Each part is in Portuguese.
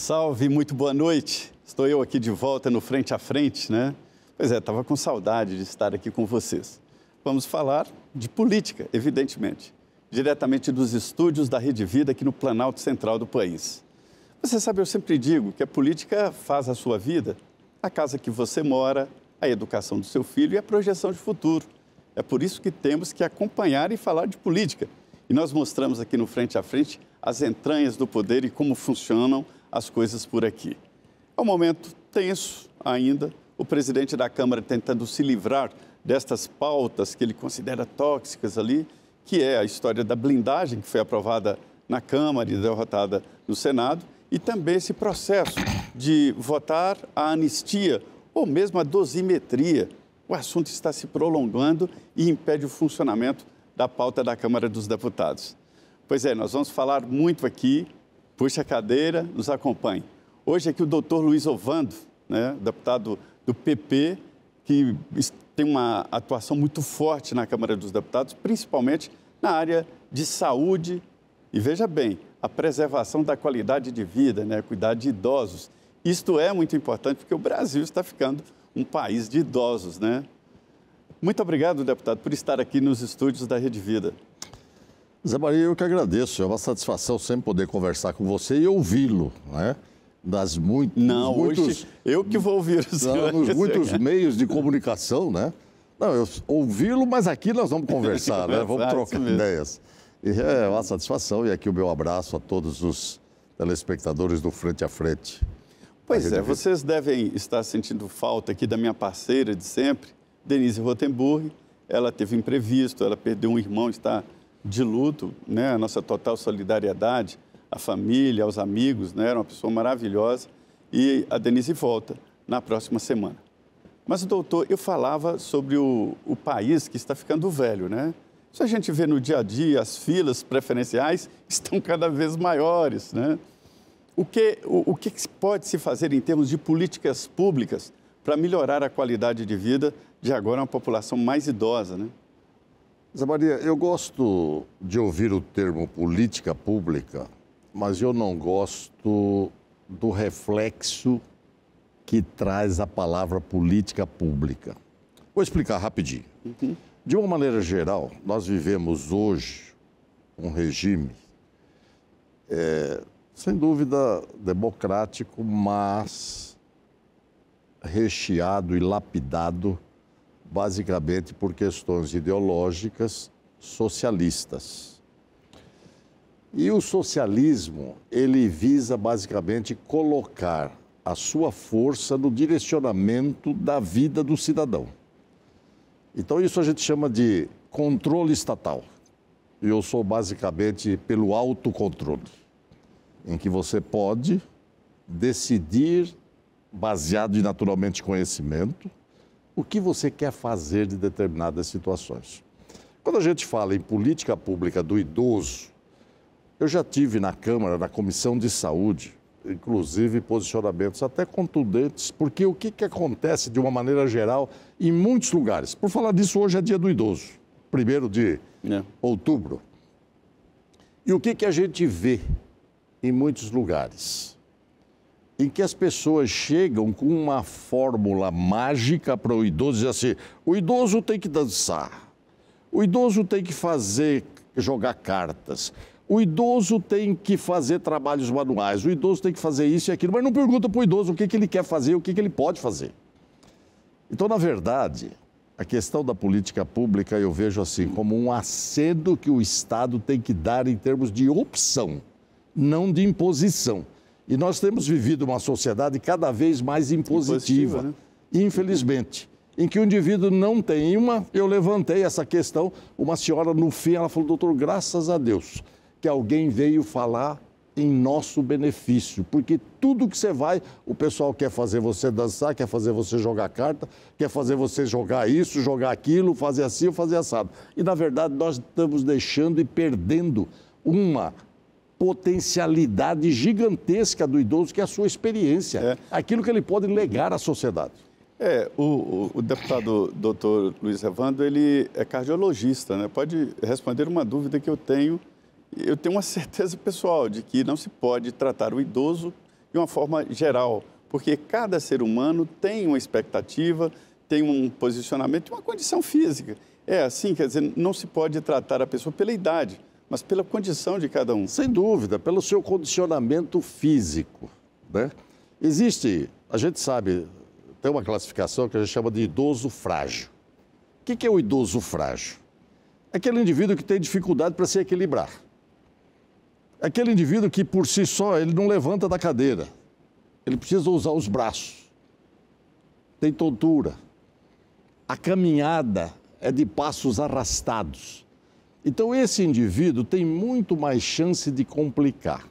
Salve, muito boa noite. Estou eu aqui de volta no Frente a Frente, né? Pois é, estava com saudade de estar aqui com vocês. Vamos falar de política, evidentemente, diretamente dos estúdios da Rede Vida aqui no Planalto Central do país. Você sabe, eu sempre digo que a política faz a sua vida, a casa que você mora, a educação do seu filho e a projeção de futuro. É por isso que temos que acompanhar e falar de política. E nós mostramos aqui no Frente a Frente as entranhas do poder e como funcionam as coisas por aqui. É um momento tenso ainda, o presidente da Câmara tentando se livrar destas pautas que ele considera tóxicas ali, que é a história da blindagem que foi aprovada na Câmara e derrotada no Senado, e também esse processo de votar a anistia ou mesmo a dosimetria. O assunto está se prolongando e impede o funcionamento da pauta da Câmara dos Deputados. Pois é, nós vamos falar muito aqui. Puxa a cadeira, nos acompanhe. Hoje aqui o doutor Luiz Ovando, né, deputado do PP, que tem uma atuação muito forte na Câmara dos Deputados, principalmente na área de saúde e, veja bem, a preservação da qualidade de vida, né, cuidar de idosos. Isto é muito importante porque o Brasil está ficando um país de idosos, né? Muito obrigado, deputado, por estar aqui nos estúdios da Rede Vida. Zé Maria, eu que agradeço. É uma satisfação sempre poder conversar com você e ouvi-lo, né? Hoje eu que vou ouvir o senhor. Nos muitos meios de comunicação, né? Não, eu ouvi-lo, mas aqui nós vamos conversar, né? Vamos trocar ideias. E é uma satisfação. E aqui o meu abraço a todos os telespectadores do Frente a Frente. Pois é, vocês devem estar sentindo falta aqui da minha parceira de sempre, Denise Rotenburg. Ela teve imprevisto, ela perdeu um irmão, está de luto, né? A nossa total solidariedade à família, aos amigos, né? Era uma pessoa maravilhosa. E a Denise volta na próxima semana. Mas, doutor, eu falava sobre o país que está ficando velho, né? Isso a gente vê no dia a dia, as filas preferenciais estão cada vez maiores, né? O que pode se fazer em termos de políticas públicas para melhorar a qualidade de vida de agora uma população mais idosa, né? Zé Maria, eu gosto de ouvir o termo política pública, mas eu não gosto do reflexo que traz a palavra política pública. Vou explicar rapidinho. De uma maneira geral, nós vivemos hoje um regime, sem dúvida, democrático, mas recheado e lapidado basicamente por questões ideológicas socialistas. E o socialismo, ele visa basicamente colocar a sua força no direcionamento da vida do cidadão. Então isso a gente chama de controle estatal. E eu sou basicamente pelo autocontrole, em que você pode decidir, baseado em naturalmente conhecimento, o que você quer fazer de determinadas situações. Quando a gente fala em política pública do idoso, eu já tive na Câmara, na Comissão de Saúde, inclusive posicionamentos até contundentes, porque o que acontece de uma maneira geral em muitos lugares? Por falar disso, hoje é dia do idoso, 1º de outubro. E o que a gente vê em muitos lugares? Em que as pessoas chegam com uma fórmula mágica para o idoso, dizer assim, o idoso tem que dançar, o idoso tem que jogar cartas, o idoso tem que fazer trabalhos manuais, o idoso tem que fazer isso e aquilo, mas não pergunta para o idoso o que ele quer fazer, o que ele pode fazer. Então, na verdade, a questão da política pública eu vejo assim como um aceno que o Estado tem que dar em termos de opção, não de imposição. E nós temos vivido uma sociedade cada vez mais impositiva, né? Infelizmente, em que o indivíduo não tem eu levantei essa questão, uma senhora no fim, ela falou, doutor, graças a Deus, que alguém veio falar em nosso benefício, porque tudo que você vai, o pessoal quer fazer você dançar, quer fazer você jogar carta, quer fazer você jogar isso, jogar aquilo, fazer assim ou fazer assado. E, na verdade, nós estamos deixando e perdendo uma potencialidade gigantesca do idoso, que é a sua experiência, aquilo que ele pode legar à sociedade. O deputado doutor Luiz Evandro, ele é cardiologista, né? Pode responder uma dúvida que eu tenho. Eu tenho uma certeza pessoal de que não se pode tratar o idoso de uma forma geral, porque cada ser humano tem uma expectativa, tem um posicionamento e uma condição física. É assim, quer dizer, não se pode tratar a pessoa pela idade, mas pela condição de cada um. Sem dúvida, pelo seu condicionamento físico, né? Existe, a gente sabe, tem uma classificação que a gente chama de idoso frágil. O que é o idoso frágil? É aquele indivíduo que tem dificuldade para se equilibrar. É aquele indivíduo que, por si só, ele não levanta da cadeira. Ele precisa usar os braços. Tem tontura. A caminhada é de passos arrastados. Então, esse indivíduo tem muito mais chance de complicar.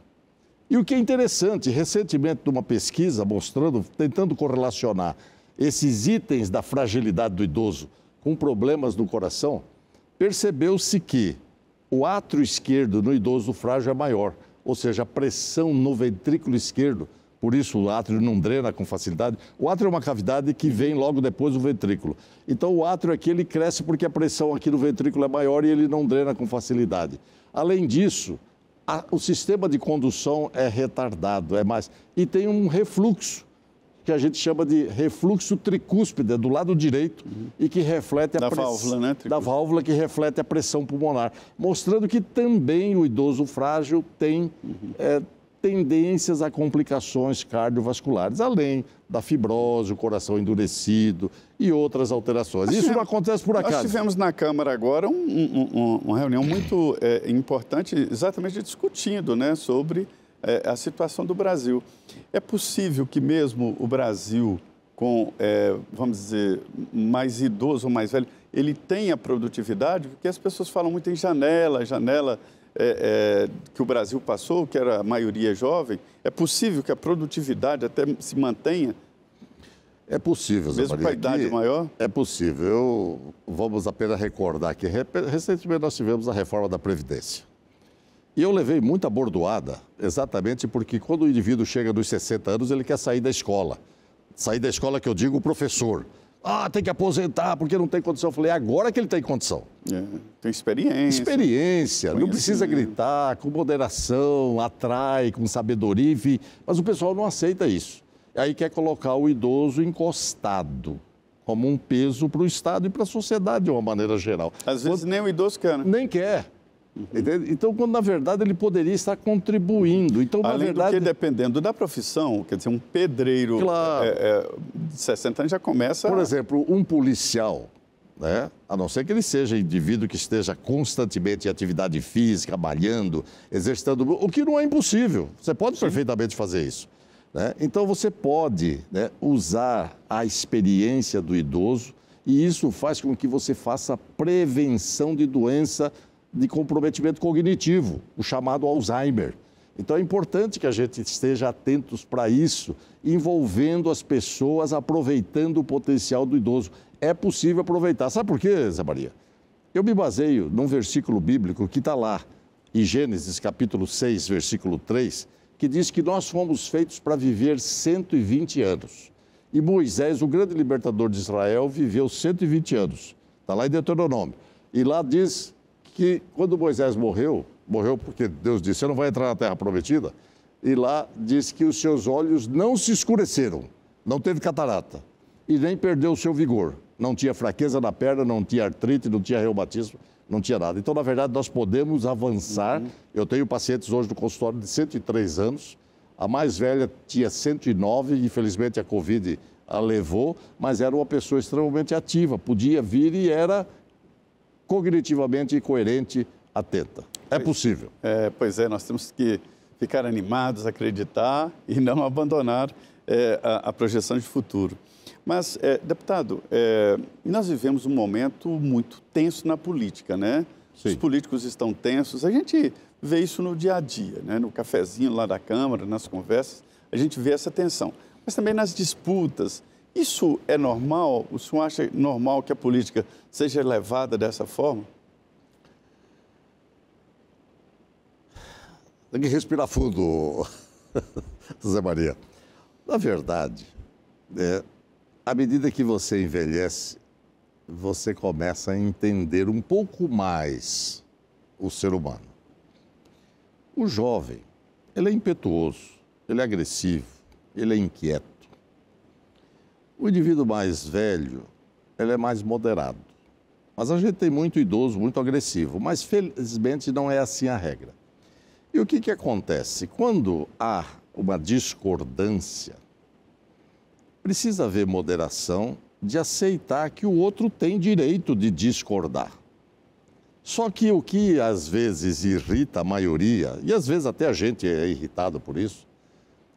E o que é interessante, recentemente, numa pesquisa mostrando, tentando correlacionar esses itens da fragilidade do idoso com problemas no coração, percebeu-se que o átrio esquerdo no idoso frágil é maior, ou seja, a pressão no ventrículo esquerdo, por isso o átrio não drena com facilidade. O átrio é uma cavidade que vem logo depois do ventrículo. Então o átrio aqui ele cresce porque a pressão aqui no ventrículo é maior e ele não drena com facilidade. Além disso, o sistema de condução é retardado, é mais. E tem um refluxo, que a gente chama de refluxo tricúspide, do lado direito, e que reflete a pressão válvula, né? Da válvula que reflete a pressão pulmonar, mostrando que também o idoso frágil tem tendências a complicações cardiovasculares, além da fibrose, o coração endurecido e outras alterações. Isso não acontece por acaso. Nós tivemos na Câmara agora uma reunião muito importante, exatamente discutindo, né, sobre a situação do Brasil. É possível que mesmo o Brasil, com, vamos dizer, mais idoso ou mais velho, ele tenha produtividade? Porque as pessoas falam muito em janela que o Brasil passou, que era a maioria jovem. É possível que a produtividade até se mantenha? É possível, Zé Maria. Mesmo com a idade maior? É possível. Vamos apenas recordar que recentemente nós tivemos a reforma da Previdência. E eu levei muita bordoada, exatamente porque quando o indivíduo chega dos 60 anos, ele quer sair da escola. Sair da escola que eu digo, o professor. Tem que aposentar porque não tem condição. Eu falei, agora que ele tem condição. Tem experiência. Experiência, não precisa gritar, com moderação, atrai, com sabedoria, enfim. Mas o pessoal não aceita isso. Aí quer colocar o idoso encostado, como um peso para o Estado e para a sociedade de uma maneira geral. Às vezes nem o idoso quer, né? Nem quer. Então, quando na verdade ele poderia estar contribuindo. Então, além na verdade, do que, dependendo da profissão, quer dizer, um pedreiro de 60 anos já começa... Por exemplo, um policial, né? A não ser que ele seja indivíduo que esteja constantemente em atividade física, malhando, exercitando, o que não é impossível. Você pode perfeitamente fazer isso, né? Então, você pode, né, usar a experiência do idoso e isso faz com que você faça prevenção de doença de comprometimento cognitivo, o chamado Alzheimer. Então é importante que a gente esteja atentos para isso, envolvendo as pessoas, aproveitando o potencial do idoso. É possível aproveitar. Sabe por quê, Zé Maria? Eu me baseio num versículo bíblico que está lá, em Gênesis capítulo 6, versículo 3, que diz que nós fomos feitos para viver 120 anos. E Moisés, o grande libertador de Israel, viveu 120 anos. Está lá em Deuteronômio. E lá diz que quando Moisés morreu porque Deus disse, você não vai entrar na terra prometida, e lá diz que os seus olhos não se escureceram, não teve catarata, e nem perdeu o seu vigor. Não tinha fraqueza na perna, não tinha artrite, não tinha reumatismo, não tinha nada. Então, na verdade, nós podemos avançar. Eu tenho pacientes hoje no consultório de 103 anos, a mais velha tinha 109, infelizmente a Covid a levou, mas era uma pessoa extremamente ativa, podia vir e era cognitivamente coerente, atenta. É possível. Pois é, nós temos que ficar animados, acreditar e não abandonar a projeção de futuro. Mas, deputado, nós vivemos um momento muito tenso na política, né? Sim. Os políticos estão tensos. A gente vê isso no dia a dia, né? No cafezinho lá da Câmara, nas conversas, a gente vê essa tensão. Mas também nas disputas. Isso é normal? O senhor acha normal que a política seja levada dessa forma? Tem que respirar fundo, Zé Maria. Na verdade, à medida que você envelhece, você começa a entender um pouco mais o ser humano. O jovem, ele é impetuoso, ele é agressivo, ele é inquieto. O indivíduo mais velho, ele é mais moderado. Mas a gente tem muito idoso, muito agressivo, mas felizmente não é assim a regra. E o que acontece? Quando há uma discordância, precisa haver moderação de aceitar que o outro tem direito de discordar. Só que o que às vezes irrita a maioria, e às vezes até a gente é irritado por isso,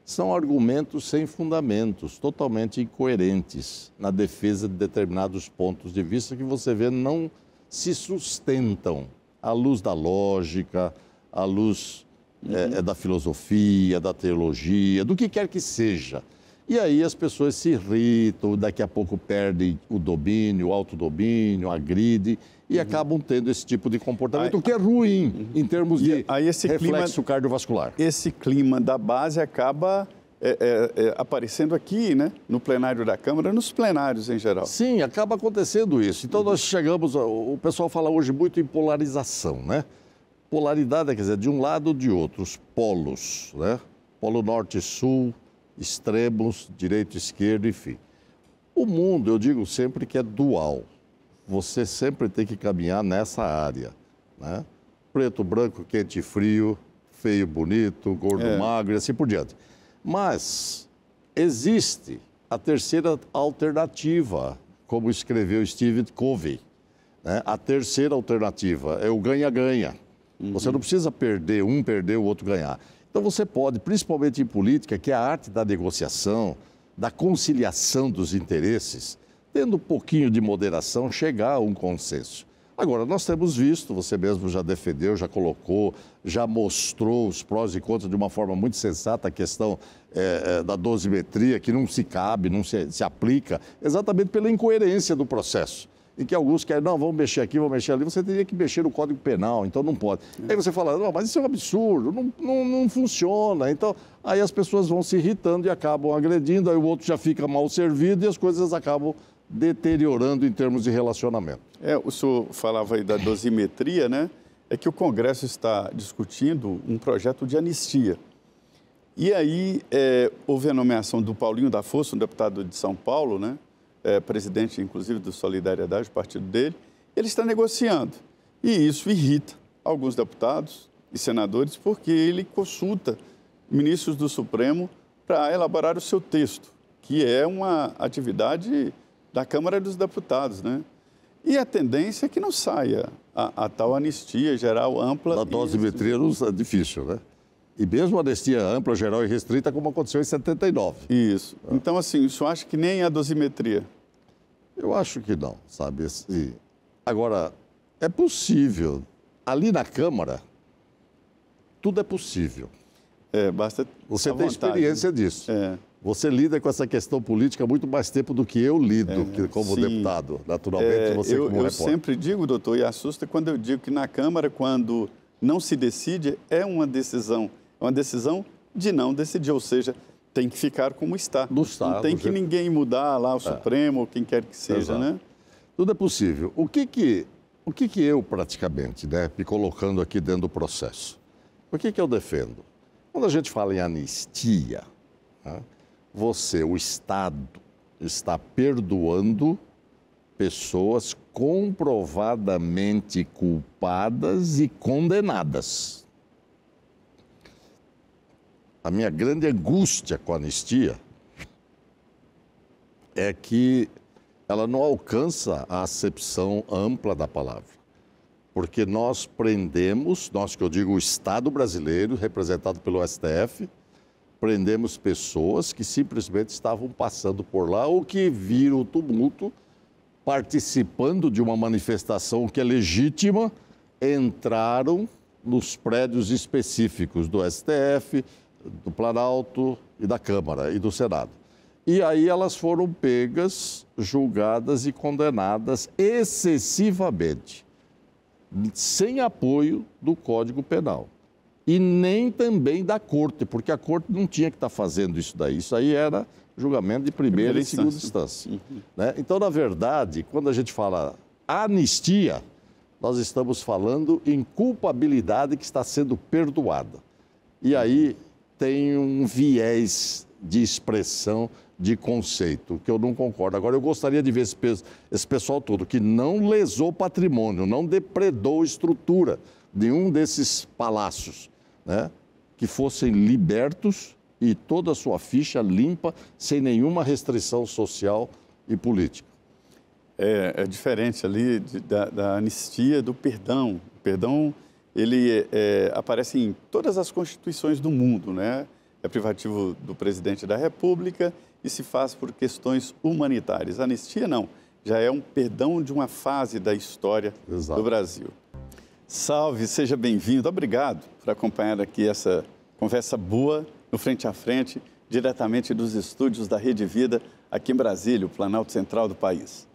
são argumentos sem fundamentos, totalmente incoerentes na defesa de determinados pontos de vista que você vê não se sustentam à luz da lógica, à luz da filosofia, da teologia, do que quer que seja. E aí as pessoas se irritam, daqui a pouco perdem o domínio, o autodomínio, agridem e acabam tendo esse tipo de comportamento, o que é ruim em termos de reflexo cardiovascular. Esse clima da base acaba aparecendo aqui, né, no plenário da Câmara, nos plenários em geral. Sim, acaba acontecendo isso. Então nós chegamos, o pessoal fala hoje muito em polarização, né? Polaridade, quer dizer, de um lado ou de outro, os polos, né? Polo norte e sul, extremos, direita e esquerda, enfim. O mundo, eu digo sempre que é dual. Você sempre tem que caminhar nessa área, né? Preto, branco, quente e frio, feio, bonito, gordo, magro e assim por diante. Mas existe a terceira alternativa, como escreveu Stephen Covey, né? A terceira alternativa é o ganha-ganha. Você não precisa perder o outro ganhar. Então você pode, principalmente em política, que é a arte da negociação, da conciliação dos interesses, tendo um pouquinho de moderação, chegar a um consenso. Agora, nós temos visto, você mesmo já defendeu, já colocou, já mostrou os prós e contras de uma forma muito sensata, a questão da dosimetria, que não se cabe, não se aplica, exatamente pela incoerência do processo. E que alguns querem, não, vamos mexer aqui, vamos mexer ali, você teria que mexer no Código Penal, então não pode. Aí você fala, não, mas isso é um absurdo, não funciona. Então, aí as pessoas vão se irritando e acabam agredindo, aí o outro já fica mal servido e as coisas acabam deteriorando em termos de relacionamento. O senhor falava aí da dosimetria, né? É que o Congresso está discutindo um projeto de anistia. E aí houve a nomeação do Paulinho da Força, um deputado de São Paulo, né? Presidente, inclusive, do Solidariedade, o partido dele. Ele está negociando. E isso irrita alguns deputados e senadores, porque ele consulta ministros do Supremo para elaborar o seu texto, que é uma atividade da Câmara dos Deputados, né? E a tendência é que não saia a tal anistia geral ampla. A dosimetria é difícil, né? E mesmo a anistia ampla, geral e restrita, como aconteceu em 79. Isso. Então, assim, o senhor acha que nem a dosimetria? Eu acho que não, sabe? Agora, é possível. Ali na Câmara, tudo é possível. Basta. Você tem experiência disso. Você lida com essa questão política há muito mais tempo do que eu lido como deputado. Naturalmente, você como repórter. Eu sempre digo, doutor, e assusta quando eu digo que na Câmara, quando não se decide, é uma decisão de não decidir, ou seja, tem que ficar como está. Do Estado, não tem que ninguém mudar lá, o Supremo, ou quem quer que seja, exato, né? Tudo é possível. O que eu praticamente, né, me colocando aqui dentro do processo, o que eu defendo? Quando a gente fala em anistia, né, o Estado, está perdoando pessoas comprovadamente culpadas e condenadas. A minha grande angústia com a anistia é que ela não alcança a acepção ampla da palavra. Porque nós prendemos, nós que eu digo o Estado brasileiro, representado pelo STF, prendemos pessoas que simplesmente estavam passando por lá ou que viram o tumulto, participando de uma manifestação que é legítima, entraram nos prédios específicos do STF, do Planalto e da Câmara e do Senado. E aí elas foram pegas, julgadas e condenadas excessivamente, sem apoio do Código Penal. E nem também da Corte, porque a Corte não tinha que estar fazendo isso daí. Isso aí era julgamento de primeira e segunda instância. Né? Então, na verdade, quando a gente fala anistia, nós estamos falando em culpabilidade que está sendo perdoada. E aí tem um viés de expressão, de conceito, que eu não concordo. Agora, eu gostaria de ver esse pessoal todo que não lesou patrimônio, não depredou estrutura de um desses palácios, né? Que fossem libertos e toda a sua ficha limpa, sem nenhuma restrição social e política. É diferente ali da anistia, do perdão. O perdão, ele aparece em todas as constituições do mundo, né? É privativo do presidente da República e se faz por questões humanitárias. A anistia, não. Já é um perdão de uma fase da história do Brasil. Salve, seja bem-vindo. Obrigado por acompanhar aqui essa conversa boa no Frente a Frente, diretamente dos estúdios da Rede Vida, aqui em Brasília, o Planalto Central do país.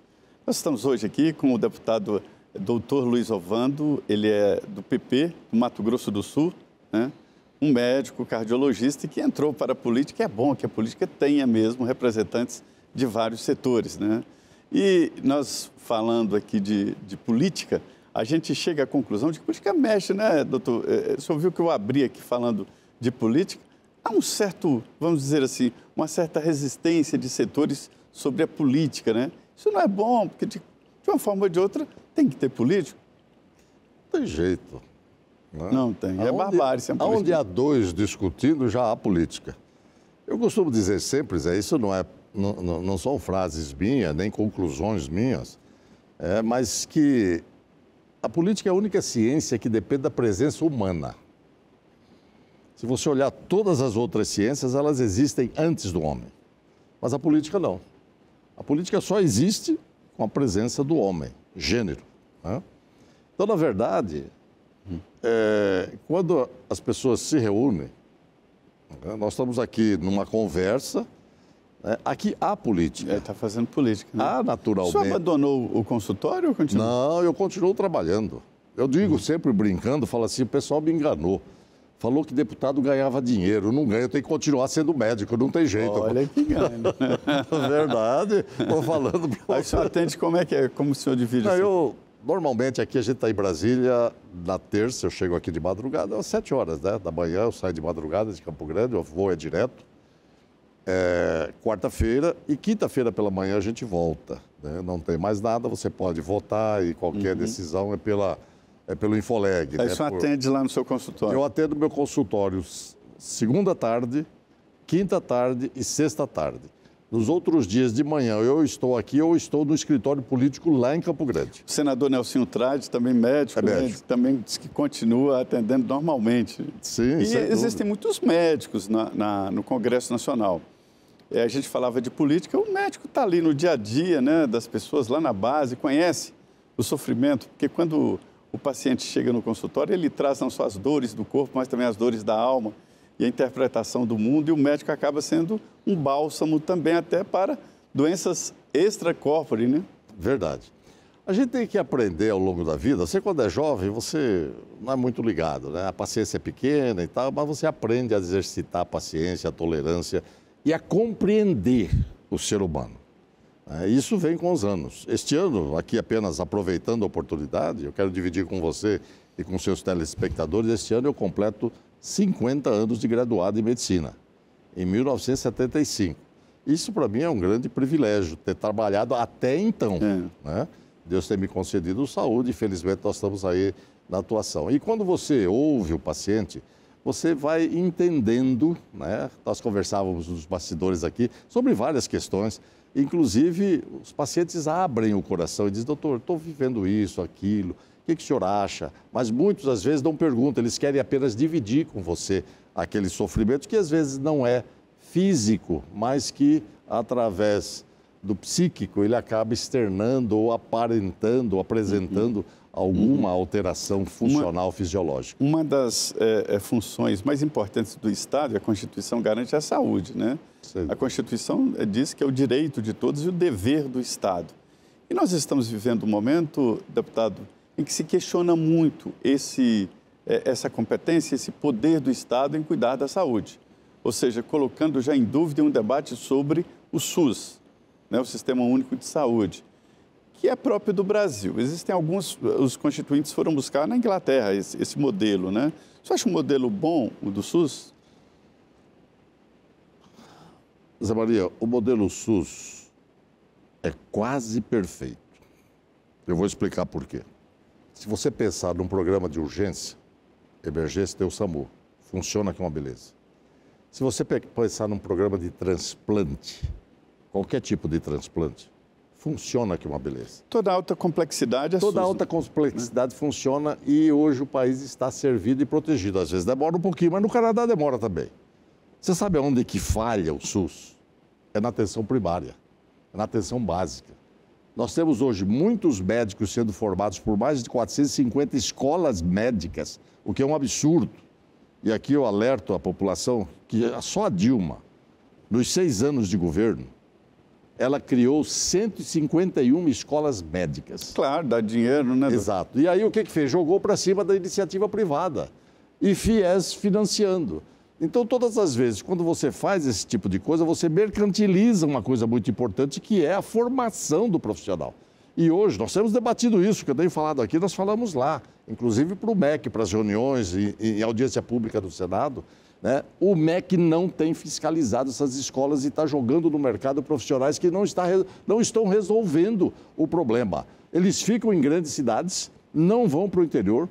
Nós estamos hoje aqui com o deputado Dr. Luiz Ovando, ele é do PP, do Mato Grosso do Sul, né? Um médico cardiologista que entrou para a política. É bom que a política tenha mesmo representantes de vários setores, né? E nós, falando aqui de política, a gente chega à conclusão de que política mexe, né, doutor? O senhor viu que eu abri aqui falando de política? Há um certo, vamos dizer assim, uma certa resistência de setores sobre a política, né? Isso não é bom, porque de uma forma ou de outra tem que ter político. Não tem jeito. Né? Não tem, é barbárie. Onde há dois discutindo, já há política. Eu costumo dizer sempre, Zé, isso não são frases minhas, nem conclusões minhas, mas que a política é a única ciência que depende da presença humana. Se você olhar todas as outras ciências, elas existem antes do homem. Mas a política não. A política só existe com a presença do homem, gênero. Né? Então, na verdade, quando as pessoas se reúnem, nós estamos aqui numa conversa, aqui há política. Está fazendo política, né? Há naturalmente. O senhor abandonou o consultório ou continua? Não, eu continuo trabalhando. Eu digo sempre brincando, falo assim, o pessoal me enganou. Falou que deputado ganhava dinheiro. Não ganha, eu tenho que continuar sendo médico, não tem jeito. Olha que ganha. Verdade, estou falando para você. Aí o senhor atende como é que é? Como o senhor divide assim? Normalmente aqui a gente está em Brasília, na terça eu chego aqui de madrugada, às 7 horas, né, da manhã, eu saio de madrugada de Campo Grande, o voo é direto. Quarta-feira e quinta-feira pela manhã a gente volta. Né? Não tem mais nada, você pode votar e qualquer decisão é pelo Infoleg. Aí o senhor atende lá no seu consultório? Eu atendo meu consultório segunda tarde, quinta tarde e sexta tarde. Nos outros dias de manhã, eu estou aqui ou estou no escritório político lá em Campo Grande. O senador Nelsinho Trade, também médico, médico. Também diz que continua atendendo normalmente. Sim, e existem muitos médicos no Congresso Nacional. A gente falava de política, o médico está ali no dia a dia, né, das pessoas, lá na base, conhece o sofrimento, porque quando o paciente chega no consultório, ele traz não só as dores do corpo, mas também as dores da alma e a interpretação do mundo, e o médico acaba sendo um bálsamo também até para doenças extracorpore, né? Verdade. A gente tem que aprender ao longo da vida. Você, quando é jovem, você não é muito ligado, né? A paciência é pequena e tal, mas você aprende a exercitar a paciência, a tolerância e a compreender o ser humano. Isso vem com os anos. Este ano, aqui apenas aproveitando a oportunidade, eu quero dividir com você e com seus telespectadores, este ano eu completo 50 anos de graduado em medicina, em 1975. Isso, para mim, é um grande privilégio, ter trabalhado até então. Né? Deus tem me concedido saúde e, felizmente, nós estamos aí na atuação. E quando você ouve o paciente, você vai entendendo, né? Nós conversávamos nos bastidores aqui sobre várias questões, inclusive os pacientes abrem o coração e dizem, doutor, estou vivendo isso, aquilo, o que o senhor acha? Mas muitos, às vezes, não perguntam, eles querem apenas dividir com você aquele sofrimento que, às vezes, não é físico, mas que, através do psíquico, ele acaba externando ou aparentando, ou apresentando alguma alteração funcional fisiológica. Uma das funções mais importantes do Estado, e a Constituição garante, a saúde, né? Sim. A Constituição diz que é o direito de todos e o dever do Estado. E nós estamos vivendo um momento, deputado, em que se questiona muito essa competência, esse poder do Estado em cuidar da saúde. Ou seja, colocando já em dúvida um debate sobre o SUS, né, o Sistema Único de Saúde, que é próprio do Brasil. Existem os constituintes foram buscar na Inglaterra esse modelo, né? Você acha um modelo bom, o do SUS? Zé Maria, o modelo SUS é quase perfeito. Eu vou explicar por quê. Se você pensar num programa de urgência, emergência, tem o SAMU. Funciona que é uma beleza. Se você pensar num programa de transplante, qualquer tipo de transplante, funciona que é uma beleza. Toda alta complexidade é Toda SUS, alta complexidade funciona e hoje o país está servido e protegido. Às vezes demora um pouquinho, mas no Canadá demora também. Você sabe onde que falha o SUS? É na atenção primária, é na atenção básica. Nós temos hoje muitos médicos sendo formados por mais de 450 escolas médicas, o que é um absurdo. E aqui eu alerto a população que só a Dilma, nos 6 anos de governo, ela criou 151 escolas médicas. Claro, dá dinheiro, né? Exato. E aí o que fez? Jogou para cima da iniciativa privada e FIES financiando. Então, todas as vezes, quando você faz esse tipo de coisa, você mercantiliza uma coisa muito importante, que é a formação do profissional. E hoje, nós temos debatido isso, que eu tenho falado aqui, nós falamos lá, inclusive para o MEC, para as reuniões e audiência pública do Senado, né? O MEC não tem fiscalizado essas escolas e está jogando no mercado profissionais que não estão resolvendo o problema. Eles ficam em grandes cidades, não vão para o interior.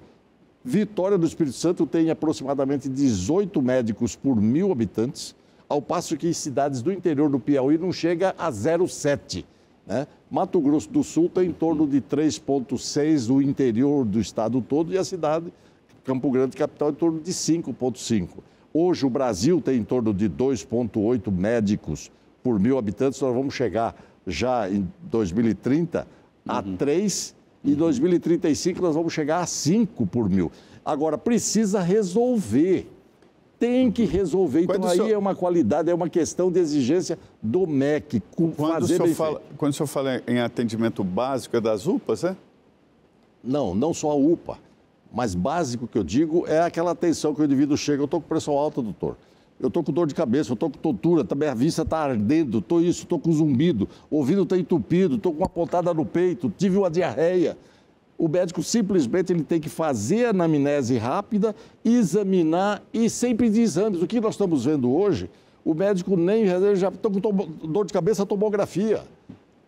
Vitória do Espírito Santo tem aproximadamente 18 médicos por 1.000 habitantes, ao passo que cidades do interior do Piauí não chega a 0,7. Né? Mato Grosso do Sul tem em torno de 3,6 o interior do estado todo e a cidade, Campo Grande, capital, em torno de 5,5. Hoje o Brasil tem em torno de 2,8 médicos por 1.000 habitantes, nós vamos chegar já em 2030 a 3. Em 2035 nós vamos chegar a 5 por 1.000. Agora, precisa resolver. Tem que resolver. Então aí é uma qualidade, é uma questão de exigência do MEC. Quando o senhor fala em atendimento básico, é das UPAs, é? Não só a UPA. Mas básico que eu digo é aquela atenção que o indivíduo chega. Eu estou com pressão alta, doutor. Eu estou com dor de cabeça, eu estou com tontura, minha vista está ardendo, estou com zumbido, o ouvido está entupido, estou com uma pontada no peito, tive uma diarreia. O médico simplesmente ele tem que fazer a anamnese rápida, examinar e sem pedir exames. O que nós estamos vendo hoje, o médico ele já está com dor de cabeça, tomografia.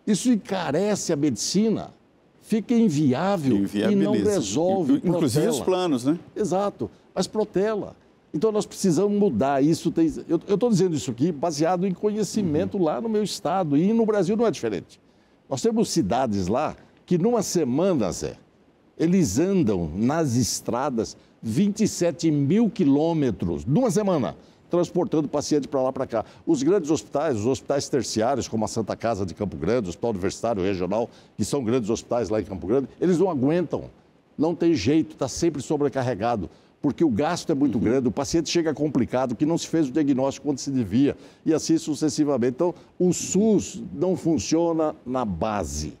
Isso encarece a medicina, fica inviável e não resolve. Inclusive os planos, né? Exato, mas protela. Então, nós precisamos mudar isso. Eu estou dizendo isso aqui baseado em conhecimento lá no meu estado. E no Brasil não é diferente. Nós temos cidades lá que, numa semana, Zé, eles andam nas estradas 27.000 quilômetros, numa semana, transportando paciente para lá para cá. Os grandes hospitais, os hospitais terciários, como a Santa Casa de Campo Grande, o Hospital Universitário Regional, que são grandes hospitais lá em Campo Grande, eles não aguentam. Não tem jeito, está sempre sobrecarregado. Porque o gasto é muito grande, o paciente chega complicado, que não se fez o diagnóstico quando se devia, e assim sucessivamente. Então, o SUS não funciona na base.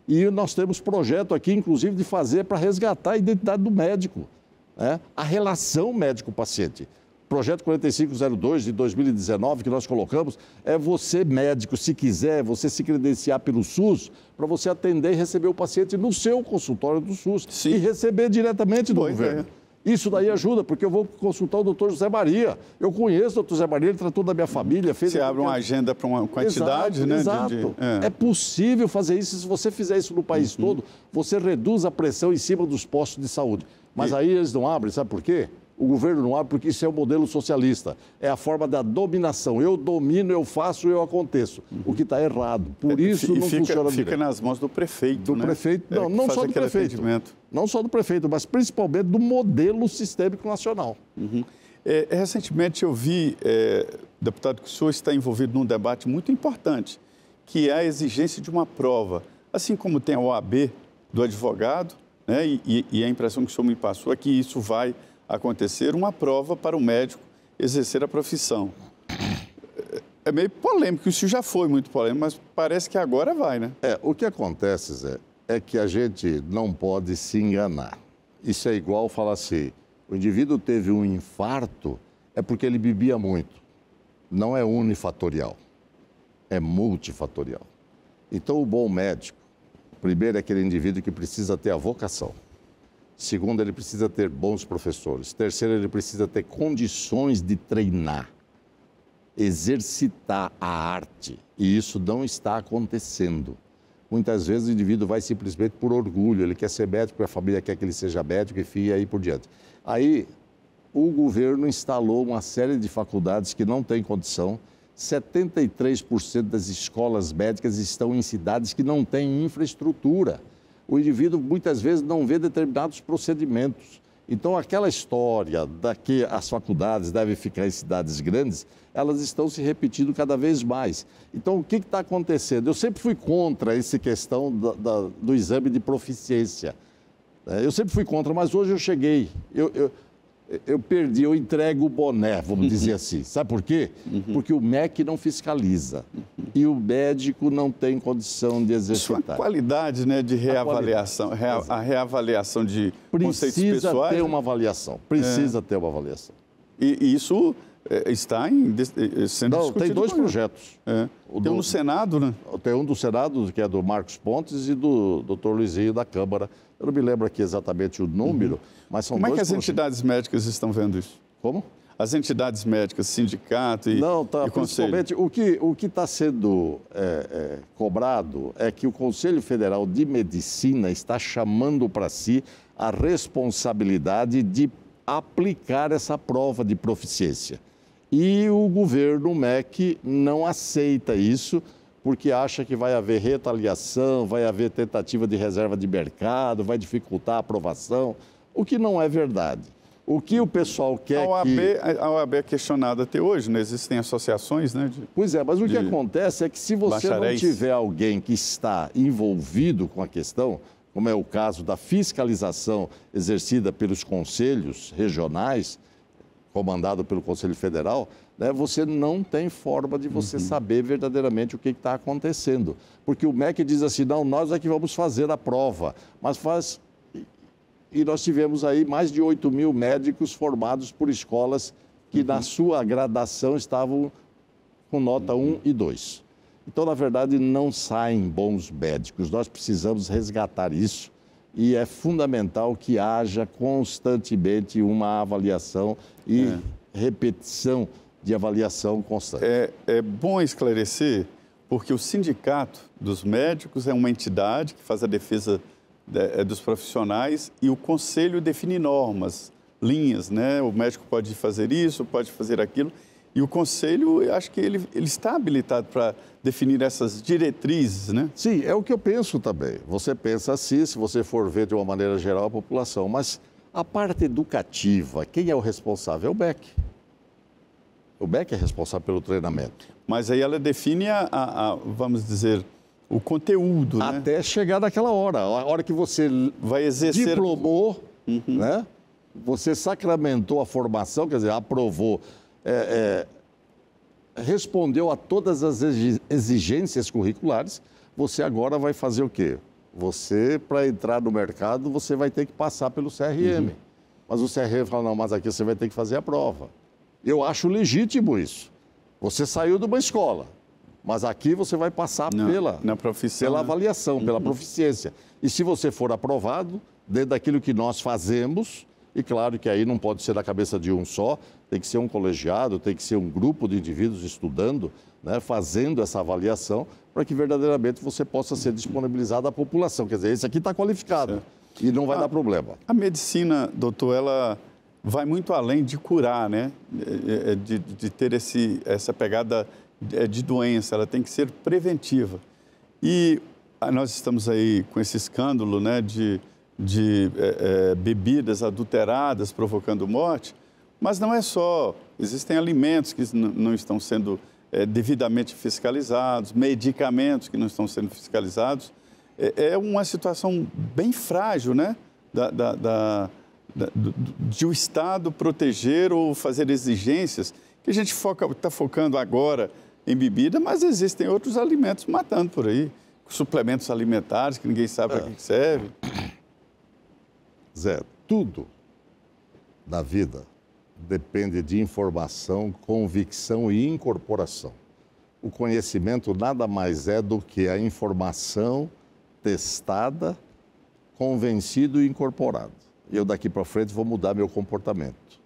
E nós temos projeto aqui, inclusive, de fazer para resgatar a identidade do médico, né? A relação médico-paciente. Projeto 4502 de 2019 que nós colocamos é você, médico, se quiser, você se credenciar pelo SUS para você atender e receber o paciente no seu consultório do SUS. Sim. E receber diretamente do governo. Isso daí ajuda, porque eu vou consultar o doutor José Maria. Eu conheço o doutor José Maria, ele tratou da minha família. Você abre uma agenda para uma quantidade, né? Exato. É possível fazer isso. Se você fizer isso no país todo, você reduz a pressão em cima dos postos de saúde. Mas aí eles não abrem, sabe por quê? O governo não abre porque isso é o modelo socialista. É a forma da dominação. Eu domino, eu faço, eu aconteço. O que está errado. Por isso não funciona direito. Fica nas mãos do prefeito, do prefeito, não só do prefeito. Não só do prefeito, mas principalmente do modelo sistêmico nacional. Recentemente eu vi, deputado, que o senhor está envolvido num debate muito importante, que é a exigência de uma prova. Assim como tem a OAB do advogado, né, e a impressão que o senhor me passou é que isso vai acontecer, uma prova para o médico exercer a profissão. É meio polêmico, isso já foi muito polêmico, mas parece que agora vai, né? O que acontece, Zé, é que a gente não pode se enganar. Isso é igual falar assim, o indivíduo teve um infarto, é porque ele bebia muito. Não é unifatorial, é multifatorial. Então, o bom médico, primeiro, é aquele indivíduo que precisa ter a vocação. Segundo, ele precisa ter bons professores. Terceiro, ele precisa ter condições de treinar. exercitar a arte, e isso não está acontecendo. Muitas vezes o indivíduo vai simplesmente por orgulho, ele quer ser médico, a família quer que ele seja médico, enfim, e aí por diante. Aí o governo instalou uma série de faculdades que não têm condição. 73% das escolas médicas estão em cidades que não têm infraestrutura. O indivíduo muitas vezes não vê determinados procedimentos. Então, aquela história da que as faculdades devem ficar em cidades grandes, elas estão se repetindo cada vez mais. Então, o que está acontecendo? Eu sempre fui contra essa questão do exame de proficiência. Eu sempre fui contra, mas hoje eu cheguei. Eu perdi, eu entrego o boné, vamos dizer assim. Sabe por quê? Porque o MEC não fiscaliza e o médico não tem condição de exercitar. Sua qualidade, né, de reavaliação, a reavaliação de conceitos pessoais. Precisa ter uma avaliação, precisa ter uma avaliação. E isso está sendo discutido. Tem dois projetos. Tem um no Senado, né? Tem um do Senado, que é do Marcos Pontes, e do Dr. Luizinho da Câmara. Eu não me lembro aqui exatamente o número, mas são dois. Como é que as entidades médicas estão vendo isso? Como? As entidades médicas, sindicato e Não, tá, e conselho. Principalmente o que está sendo cobrado é que o Conselho Federal de Medicina está chamando para si a responsabilidade de aplicar essa prova de proficiência. E o governo, o MEC, não aceita isso, porque acha que vai haver retaliação, vai haver tentativa de reserva de mercado, vai dificultar a aprovação, o que não é verdade. O que o pessoal quer A OAB é questionada até hoje, né? Existem associações, né? Pois é, mas o que acontece é que se você não tiver alguém que está envolvido com a questão, como é o caso da fiscalização exercida pelos conselhos regionais, comandado pelo Conselho Federal, né, você não tem forma de você saber verdadeiramente o que está acontecendo. Porque o MEC diz assim, não, nós é que vamos fazer a prova, mas faz... E nós tivemos aí mais de 8 mil médicos formados por escolas que na sua gradação estavam com nota 1 e 2. Então, na verdade, não saem bons médicos. Nós precisamos resgatar isso e é fundamental que haja constantemente uma avaliação e repetição de avaliação constante. É bom esclarecer, porque o Sindicato dos Médicos é uma entidade que faz a defesa dos profissionais e o Conselho define normas, linhas, né? O médico pode fazer isso, pode fazer aquilo. E o Conselho, eu acho que ele está habilitado para definir essas diretrizes, né? Sim, é o que eu penso também. Você pensa assim, se você for ver de uma maneira geral a população. Mas a parte educativa, quem é o responsável? É o MEC. O MEC é responsável pelo treinamento. Mas aí ela define, vamos dizer, o conteúdo, né? Até chegar naquela hora. A hora que você vai exercer... diplomou, né? Você sacramentou a formação, quer dizer, aprovou... respondeu a todas as exigências curriculares, você agora vai fazer o quê? Você, para entrar no mercado, você vai ter que passar pelo CRM. Mas o CRM fala, não, mas aqui você vai ter que fazer a prova. Eu acho legítimo isso. Você saiu de uma escola, mas aqui você vai passar pela avaliação, pela proficiência. E se você for aprovado, dentro daquilo que nós fazemos... E claro que aí não pode ser da cabeça de um só, tem que ser um colegiado, tem que ser um grupo de indivíduos estudando, né, fazendo essa avaliação, para que verdadeiramente você possa ser disponibilizado à população. Quer dizer, esse aqui está qualificado e não vai dar problema. A medicina, doutor, ela vai muito além de curar, né? De ter essa pegada de doença, ela tem que ser preventiva. E nós estamos aí com esse escândalo, né, de bebidas adulteradas provocando morte, mas não é só. Existem alimentos que não estão sendo devidamente fiscalizados, medicamentos que não estão sendo fiscalizados. É uma situação bem frágil, né? De o Estado proteger ou fazer exigências, que a gente está focando agora em bebida, mas existem outros alimentos matando por aí, suplementos alimentares que ninguém sabe para que serve. Zé, tudo na vida depende de informação, convicção e incorporação. O conhecimento nada mais é do que a informação testada, convencido e incorporado. Eu daqui para frente vou mudar meu comportamento.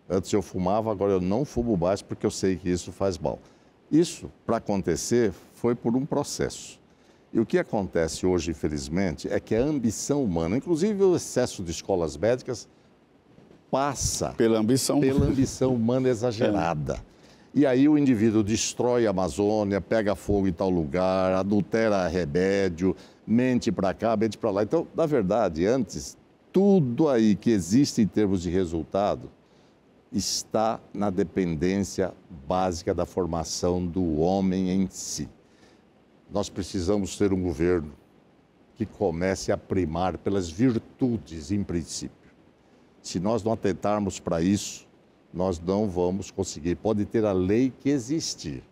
Antes eu fumava, agora eu não fumo mais porque eu sei que isso faz mal. Isso, para acontecer, foi por um processo. E o que acontece hoje, infelizmente, é que a ambição humana, inclusive o excesso de escolas médicas, passa pela ambição humana exagerada. E aí o indivíduo destrói a Amazônia, pega fogo em tal lugar, adultera remédio, mente para cá, mente para lá. Então, na verdade, antes, tudo aí que existe em termos de resultado está na dependência básica da formação do homem em si. Nós precisamos ter um governo que comece a primar pelas virtudes, em princípio. Se nós não atentarmos para isso, nós não vamos conseguir. Pode ter a lei que existir,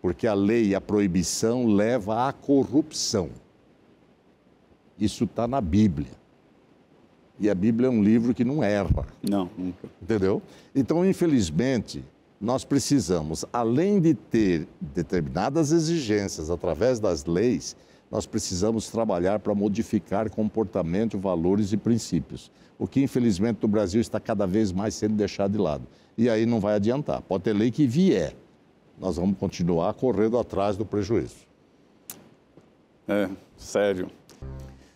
porque a lei e a proibição leva à corrupção. Isso está na Bíblia. E a Bíblia é um livro que não erra. Não, nunca. Entendeu? Então, infelizmente, nós precisamos, além de ter determinadas exigências através das leis, nós precisamos trabalhar para modificar comportamento, valores e princípios. O que, infelizmente, no Brasil está cada vez mais sendo deixado de lado. E aí não vai adiantar. Pode ter lei que vier. Nós vamos continuar correndo atrás do prejuízo. É, sério.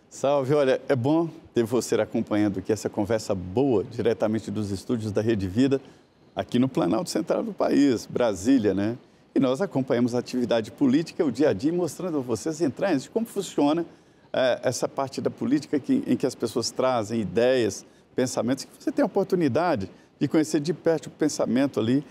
Salve, olha, é bom ter você acompanhando aqui essa conversa boa, diretamente dos estúdios da Rede Vida, aqui no Planalto Central do país, Brasília, né? E nós acompanhamos a atividade política, o dia a dia, mostrando a vocês entranhas de como funciona essa parte da política em que as pessoas trazem ideias, pensamentos, que você tem a oportunidade de conhecer de perto o pensamento ali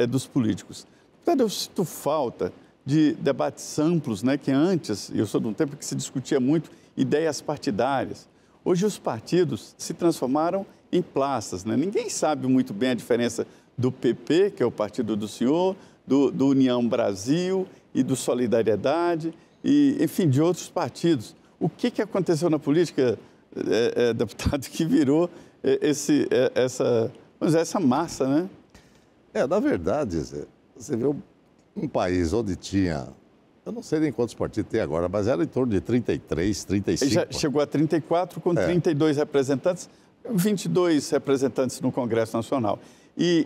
dos políticos. Portanto, eu sinto falta de debates amplos, né? Que antes, eu sou de um tempo que se discutia muito ideias partidárias. Hoje os partidos se transformaram em praças, né? Ninguém sabe muito bem a diferença do PP, que é o partido do senhor, do União Brasil e do Solidariedade, e, enfim, de outros partidos. O que aconteceu na política, deputado, que virou essa massa, né? Na verdade, você vê um país onde tinha, eu não sei nem quantos partidos tem agora, mas era em torno de 33, 35. Já chegou a 34, com 32 representantes, 22 representantes no Congresso Nacional. E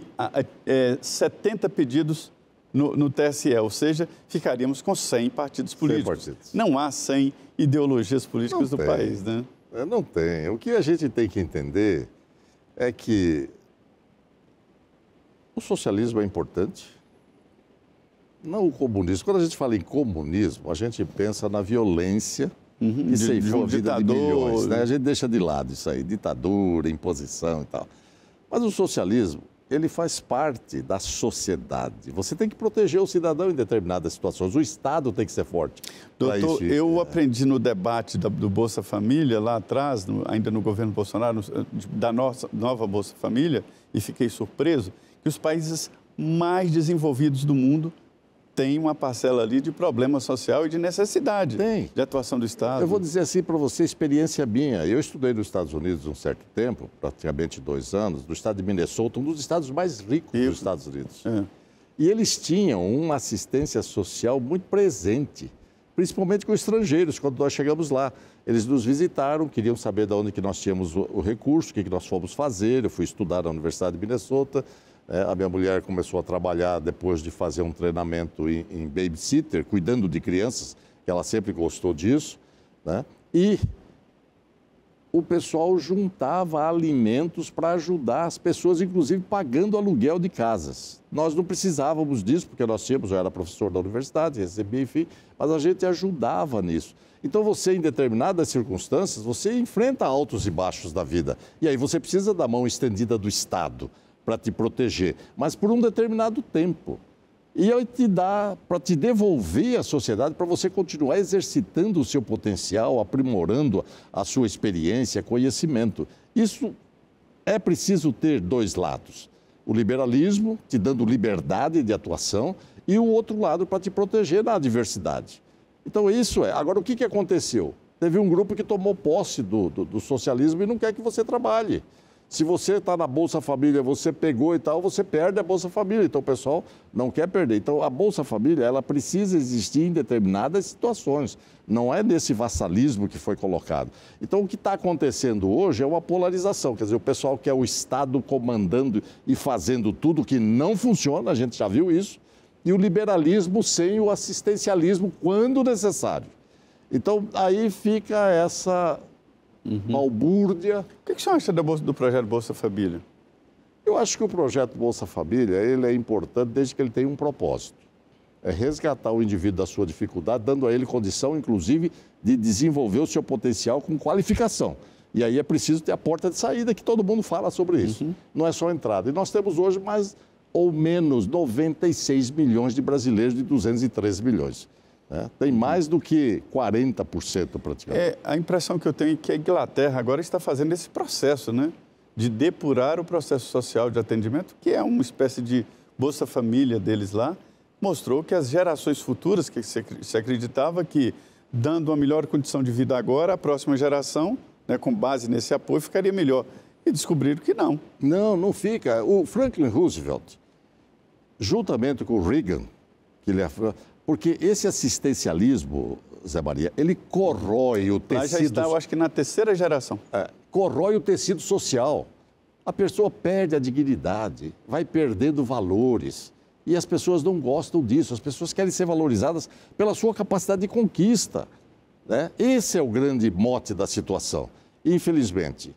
70 pedidos no TSE, ou seja, ficaríamos com 100 partidos políticos. 100 partidos. Não há 100 ideologias políticas do país, né? Não tem. O que a gente tem que entender é que o socialismo é importante, não o comunismo. Quando a gente fala em comunismo, a gente pensa na violência que ceifou a vida de milhões, né? A gente deixa de lado isso aí, ditadura, imposição e tal. Mas o socialismo, ele faz parte da sociedade. Você tem que proteger o cidadão em determinadas situações. O Estado tem que ser forte. Doutor, eu aprendi no debate do Bolsa Família, lá atrás, ainda no governo Bolsonaro, da nossa nova Bolsa Família, e fiquei surpreso, que os países mais desenvolvidos do mundo têm uma parcela ali de problema social e de necessidade de atuação do Estado. Eu vou dizer assim para você, experiência minha. Eu estudei nos Estados Unidos um certo tempo, praticamente 2 anos, no estado de Minnesota, um dos estados mais ricos dos Estados Unidos. E eles tinham uma assistência social muito presente, principalmente com estrangeiros, quando nós chegamos lá. Eles nos visitaram, queriam saber de onde que nós tínhamos o recurso, o que nós fomos fazer. Eu fui estudar na Universidade de Minnesota. A minha mulher começou a trabalhar depois de fazer um treinamento em babysitter, cuidando de crianças, que ela sempre gostou disso, né? E o pessoal juntava alimentos para ajudar as pessoas, inclusive pagando aluguel de casas. Nós não precisávamos disso, porque eu era professor da universidade, recebia, enfim, mas a gente ajudava nisso. Então você, em determinadas circunstâncias, você enfrenta altos e baixos da vida. E aí você precisa da mão estendida do Estado para te proteger, mas por um determinado tempo. E ele te dá para te devolver à sociedade, para você continuar exercitando o seu potencial, aprimorando a sua experiência, conhecimento. Isso é preciso ter 2 lados. O liberalismo, te dando liberdade de atuação, e o outro lado para te proteger na adversidade. Então isso é. Agora, o que aconteceu? Teve um grupo que tomou posse do socialismo e não quer que você trabalhe. Se você está na Bolsa Família, você pegou e tal, você perde a Bolsa Família. Então, o pessoal não quer perder. Então, a Bolsa Família, ela precisa existir em determinadas situações. Não é nesse vassalismo que foi colocado. Então, o que está acontecendo hoje é uma polarização. Quer dizer, o pessoal quer o Estado comandando e fazendo tudo que não funciona, a gente já viu isso, e o liberalismo sem o assistencialismo quando necessário. Então, aí fica essa balbúrdia. O que você acha do projeto Bolsa Família? Eu acho que o projeto Bolsa Família, ele é importante desde que ele tenha um propósito. É resgatar o indivíduo da sua dificuldade, dando a ele condição, inclusive, de desenvolver o seu potencial com qualificação. E aí é preciso ter a porta de saída, que todo mundo fala sobre isso. Não é só a entrada. E nós temos hoje mais ou menos 96 milhões de brasileiros de 213 milhões. Tem mais do que 40% praticamente. A impressão que eu tenho é que a Inglaterra agora está fazendo esse processo, né? De depurar o processo social de atendimento, que é uma espécie de Bolsa Família deles lá, mostrou que as gerações futuras, que se acreditava que, dando uma melhor condição de vida agora, a próxima geração, né, com base nesse apoio, ficaria melhor. E descobriram que não. Não fica. O Franklin Roosevelt, juntamente com o Reagan, que ele porque esse assistencialismo, Zé Maria, ele corrói o tecido... Lá já está, eu acho que na terceira geração. Corrói o tecido social. A pessoa perde a dignidade, vai perdendo valores. E as pessoas não gostam disso. As pessoas querem ser valorizadas pela sua capacidade de conquista, né? Esse é o grande mote da situação. Infelizmente,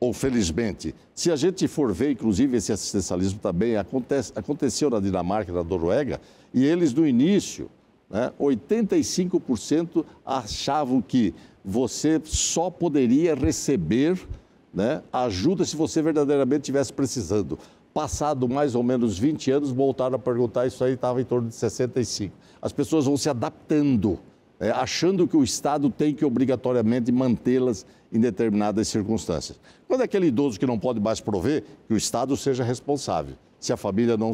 ou felizmente, se a gente for ver, inclusive, esse assistencialismo também aconteceu na Dinamarca, na Noruega, e eles, no início, né, 85% achavam que você só poderia receber, né, ajuda se você verdadeiramente estivesse precisando. Passado mais ou menos 20 anos, voltaram a perguntar, isso aí estava em torno de 65%. As pessoas vão se adaptando, achando que o Estado tem que obrigatoriamente mantê-las em determinadas circunstâncias. Quando é aquele idoso que não pode mais prover, que o Estado seja responsável, se a família não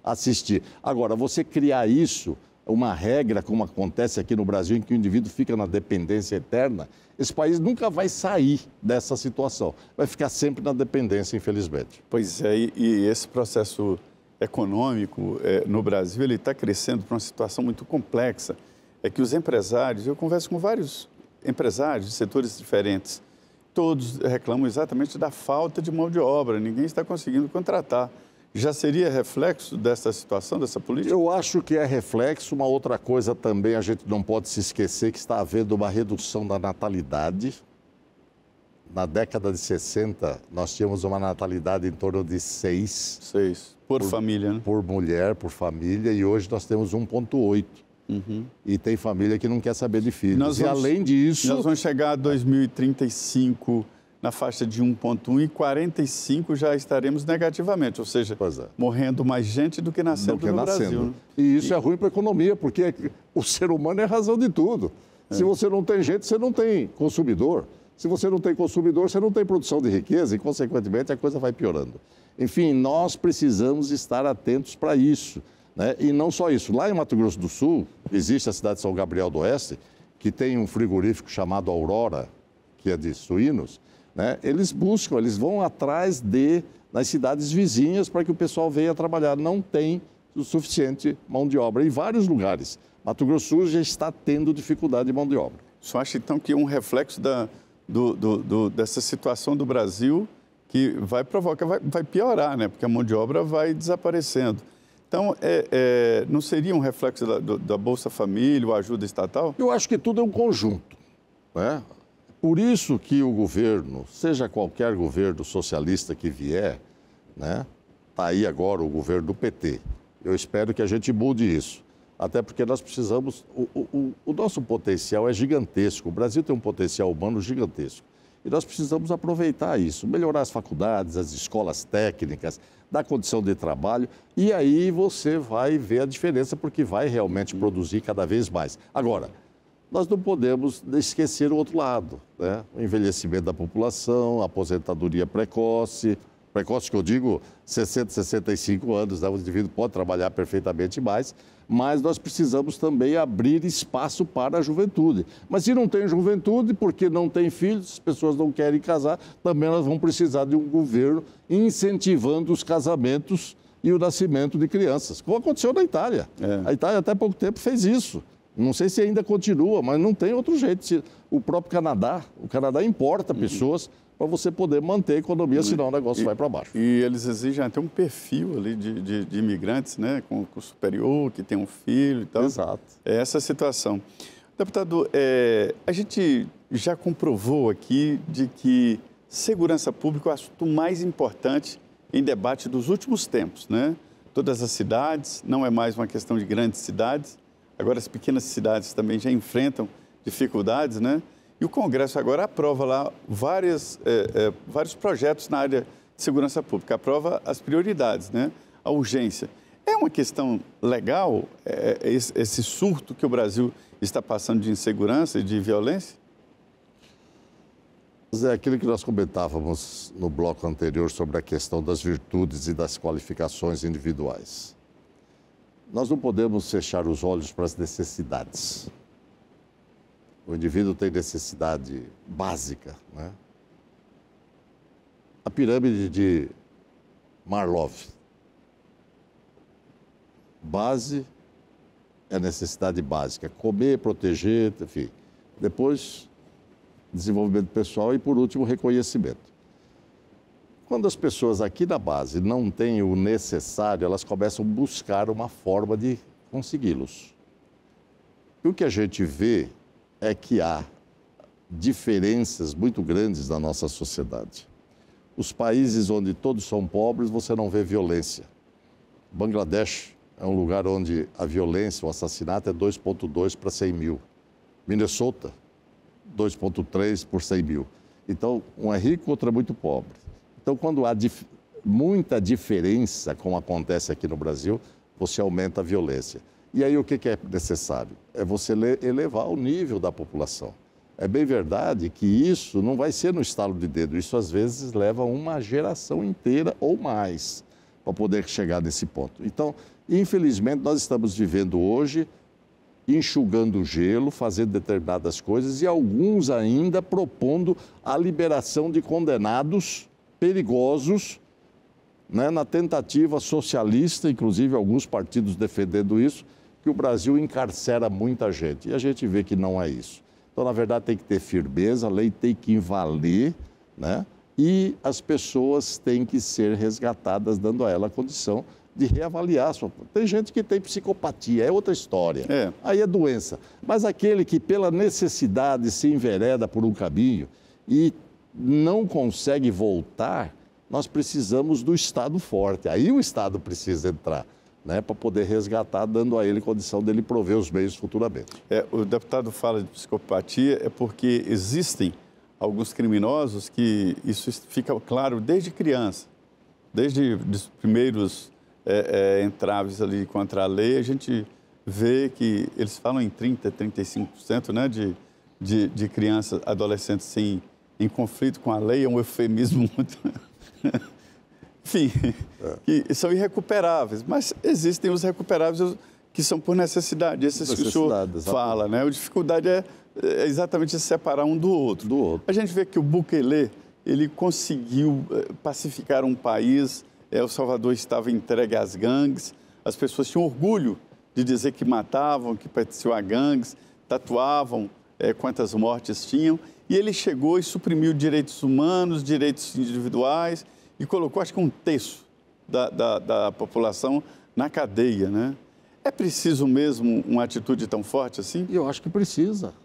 assistir. Agora, você criar isso, uma regra, como acontece aqui no Brasil, em que o indivíduo fica na dependência eterna, esse país nunca vai sair dessa situação. Vai ficar sempre na dependência, infelizmente. Pois é, e esse processo econômico no Brasil, ele está crescendo para uma situação muito complexa. É que os empresários, eu converso com vários empresários de setores diferentes, todos reclamam exatamente da falta de mão de obra, ninguém está conseguindo contratar. Já seria reflexo dessa situação, dessa política? Eu acho que é reflexo. Uma outra coisa também, a gente não pode se esquecer que está havendo uma redução da natalidade. Na década de 60, nós tínhamos uma natalidade em torno de 6. 6, por família, né? Por mulher, por família, e hoje nós temos 1,8. E tem família que não quer saber de filhos. Além disso... Nós vamos chegar a 2035 na faixa de 1,1 e 45 já estaremos negativamente, ou seja, morrendo mais gente do que nascendo no Brasil. Né? E isso é ruim para a economia, porque o ser humano é a razão de tudo. Se você não tem gente, você não tem consumidor. Se você não tem consumidor, você não tem produção de riqueza e, consequentemente, a coisa vai piorando. Enfim, nós precisamos estar atentos para isso. Né? E não só isso. Lá em Mato Grosso do Sul, existe a cidade de São Gabriel do Oeste, que tem um frigorífico chamado Aurora, que é de suínos. Né? Eles vão atrás nas cidades vizinhas para que o pessoal venha trabalhar. Não tem o suficiente mão de obra em vários lugares. Mato Grosso do Sul já está tendo dificuldade de mão de obra. O senhor acha, então, que um reflexo dessa situação do Brasil que vai provocar, vai piorar, né? Porque a mão de obra vai desaparecendo. Então, não seria um reflexo da Bolsa Família, ou ajuda estatal? Eu acho que tudo é um conjunto, né? Por isso que o governo, seja qualquer governo socialista que vier, né? Está aí agora o governo do PT. Eu espero que a gente mude isso. Até porque nós precisamos... O nosso potencial é gigantesco. O Brasil tem um potencial humano gigantesco. E nós precisamos aproveitar isso, melhorar as faculdades, as escolas técnicas, dar condição de trabalho. E aí você vai ver a diferença, porque vai realmente produzir cada vez mais. Agora, nós não podemos esquecer o outro lado, né? O envelhecimento da população, a aposentadoria precoce, Precoce que eu digo, 60, 65 anos, né? O indivíduo pode trabalhar perfeitamente mais, mas nós precisamos também abrir espaço para a juventude. Mas se não tem juventude, porque não tem filhos, as pessoas não querem casar, também nós vamos precisar de um governo incentivando os casamentos e o nascimento de crianças, como aconteceu na Itália. A Itália até pouco tempo fez isso. Não sei se ainda continua, mas não tem outro jeito. O próprio Canadá, o Canadá importa pessoas para você poder manter a economia, senão o negócio vai para baixo. E eles exigem até um perfil ali de imigrantes, né, com curso superior, que tem um filho e tal. Exato. É essa a situação. Deputado, a gente já comprovou aqui de que segurança pública é o assunto mais importante em debate dos últimos tempos, né? Todas as cidades, não é mais uma questão de grandes cidades, agora as pequenas cidades também já enfrentam dificuldades, né? E o Congresso agora aprova lá vários projetos na área de segurança pública, aprova as prioridades, né? A urgência. É uma questão legal esse surto que o Brasil está passando de insegurança e de violência? É aquilo que nós comentávamos no bloco anterior sobre a questão das virtudes e das qualificações individuais. Nós não podemos fechar os olhos para as necessidades. O indivíduo tem necessidade básica, né? A pirâmide de Maslow. Base é necessidade básica, comer, proteger, enfim. Depois, desenvolvimento pessoal e, por último, reconhecimento. Quando as pessoas aqui na base não têm o necessário, elas começam a buscar uma forma de consegui-los. E o que a gente vê é que há diferenças muito grandes na nossa sociedade. Os países onde todos são pobres, você não vê violência. Bangladesh é um lugar onde a violência, o assassinato é 2,2 para 100 mil. Minnesota, 2,3 por 100 mil. Então, um é rico, outro é muito pobre. Então, quando há muita diferença, como acontece aqui no Brasil, você aumenta a violência. E aí, o que é necessário? É você elevar o nível da população. É bem verdade que isso não vai ser no estalo de dedo. Isso, às vezes, leva uma geração inteira ou mais para poder chegar nesse ponto. Então, infelizmente, nós estamos vivendo hoje enxugando o gelo, fazendo determinadas coisas e alguns ainda propondo a liberação de condenados perigosos, né, na tentativa socialista, inclusive alguns partidos defendendo isso, que o Brasil encarcera muita gente. E a gente vê que não é isso. Então, na verdade, tem que ter firmeza, a lei tem que valer, né? E as pessoas têm que ser resgatadas, dando a ela a condição de reavaliar. Tem gente que tem psicopatia, é outra história. Aí é doença. Mas aquele que, pela necessidade, se envereda por um caminho e não consegue voltar, nós precisamos do Estado forte. Aí o Estado precisa entrar, né, para poder resgatar, dando a ele condição dele prover os meios futuramente. O deputado fala de psicopatia é porque existem alguns criminosos que isso fica claro desde criança, desde os primeiros entraves ali contra a lei, a gente vê que eles falam em 30%, 35%, né, de crianças, adolescentes em conflito com a lei, é um eufemismo muito... Enfim, que são irrecuperáveis, mas existem os recuperáveis que são por necessidade, esses que o senhor fala, né? A dificuldade é exatamente separar um do outro. A gente vê que o Bukele, ele conseguiu pacificar um país, El Salvador estava entregue às gangues, as pessoas tinham orgulho de dizer que matavam, que pertenciam a gangues, tatuavam quantas mortes tinham, e ele chegou e suprimiu direitos humanos, direitos individuais, e colocou, acho que 1/3 da população na cadeia, né? É preciso mesmo uma atitude tão forte assim? Eu acho que precisa.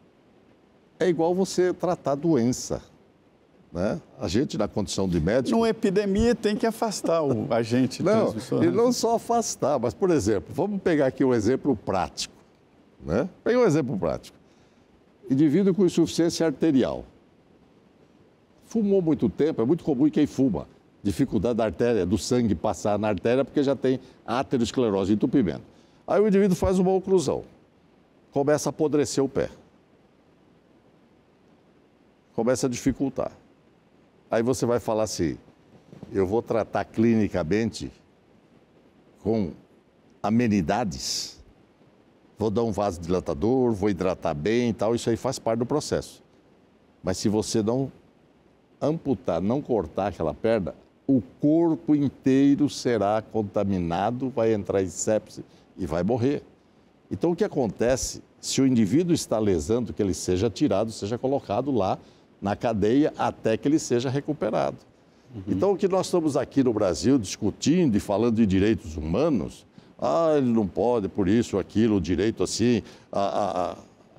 É igual você tratar doença, né? A gente, na condição de médico... Numa epidemia, tem que afastar o agente transmissor. E não só afastar, mas, por exemplo, vamos pegar aqui um exemplo prático, né? Pega um exemplo prático. Indivíduo com insuficiência arterial. Fumou muito tempo, é muito comum em quem fuma. Dificuldade da artéria, do sangue passar na artéria, porque já tem aterosclerose, entupimento. Aí o indivíduo faz uma oclusão, começa a apodrecer o pé, começa a dificultar. Aí você vai falar assim, eu vou tratar clinicamente com amenidades, vou dar um vasodilatador, vou hidratar bem e tal, isso aí faz parte do processo. Mas se você não amputar, não cortar aquela perna, o corpo inteiro será contaminado, vai entrar em sepse e vai morrer. Então, o que acontece, se o indivíduo está lesando, que ele seja tirado, seja colocado lá na cadeia até que ele seja recuperado. Então, o que nós estamos aqui no Brasil discutindo e falando de direitos humanos, ele não pode, por isso, aquilo, o direito assim, a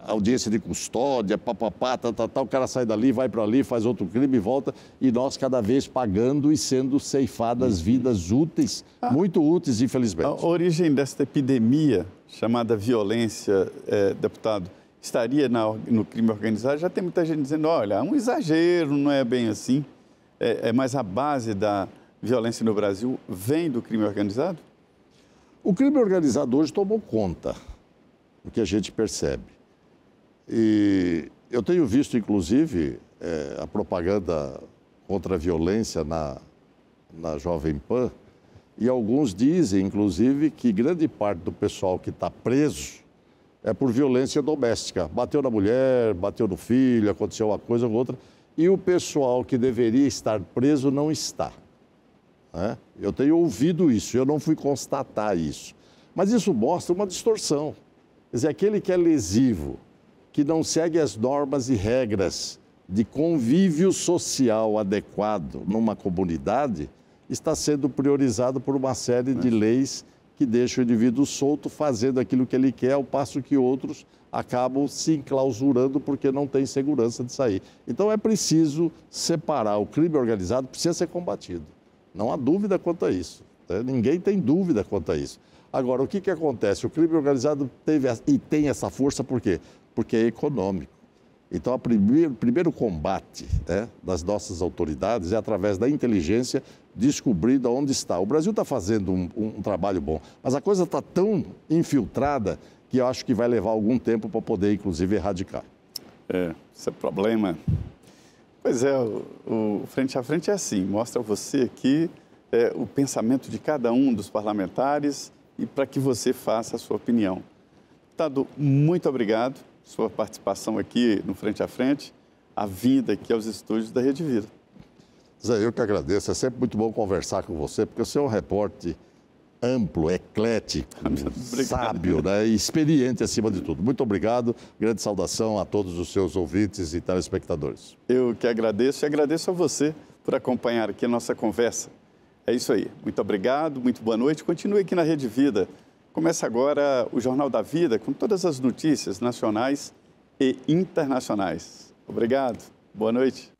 audiência de custódia, papapá, o cara sai dali, vai para ali, faz outro crime e volta, e nós cada vez pagando e sendo ceifadas vidas úteis, muito úteis, infelizmente. A origem desta epidemia, chamada violência, deputado, estaria no crime organizado? Já tem muita gente dizendo, olha, é um exagero, não é bem assim. Mas a base da violência no Brasil vem do crime organizado? O crime organizado hoje tomou conta, o que a gente percebe. E eu tenho visto, inclusive, a propaganda contra a violência na Jovem Pan, e alguns dizem, inclusive, que grande parte do pessoal que está preso é por violência doméstica. Bateu na mulher, bateu no filho, aconteceu uma coisa ou outra, e o pessoal que deveria estar preso não está. Né? Eu tenho ouvido isso, eu não fui constatar isso. Mas isso mostra uma distorção. Quer dizer, aquele que é lesivo, que não segue as normas e regras de convívio social adequado numa comunidade, está sendo priorizado por uma série de leis que deixam o indivíduo solto fazendo aquilo que ele quer, ao passo que outros acabam se enclausurando porque não têm segurança de sair. Então é preciso separar. O crime organizado precisa ser combatido. Não há dúvida quanto a isso. Né? Ninguém tem dúvida quanto a isso. Agora, o que acontece? O crime organizado tem essa força por quê? Porque é econômico. Então, o primeiro combate, né, das nossas autoridades é através da inteligência descobrir onde está. O Brasil está fazendo um trabalho bom, mas a coisa está tão infiltrada que eu acho que vai levar algum tempo para poder, inclusive, erradicar. Esse é o problema. Pois é, o Frente a Frente é assim, mostra a você aqui o pensamento de cada um dos parlamentares e para que você faça a sua opinião. Deputado, muito obrigado. Sua participação aqui no Frente a Frente, a vinda aqui aos estúdios da Rede Vida. Zé, eu que agradeço. É sempre muito bom conversar com você, porque você é um repórter amplo, eclético, sábio, né? E experiente acima de tudo. Muito obrigado. Grande saudação a todos os seus ouvintes e telespectadores. Eu que agradeço e agradeço a você por acompanhar aqui a nossa conversa. É isso aí. Muito obrigado, muito boa noite. Continue aqui na Rede Vida. Começa agora o Jornal da Vida com todas as notícias nacionais e internacionais. Obrigado. Boa noite.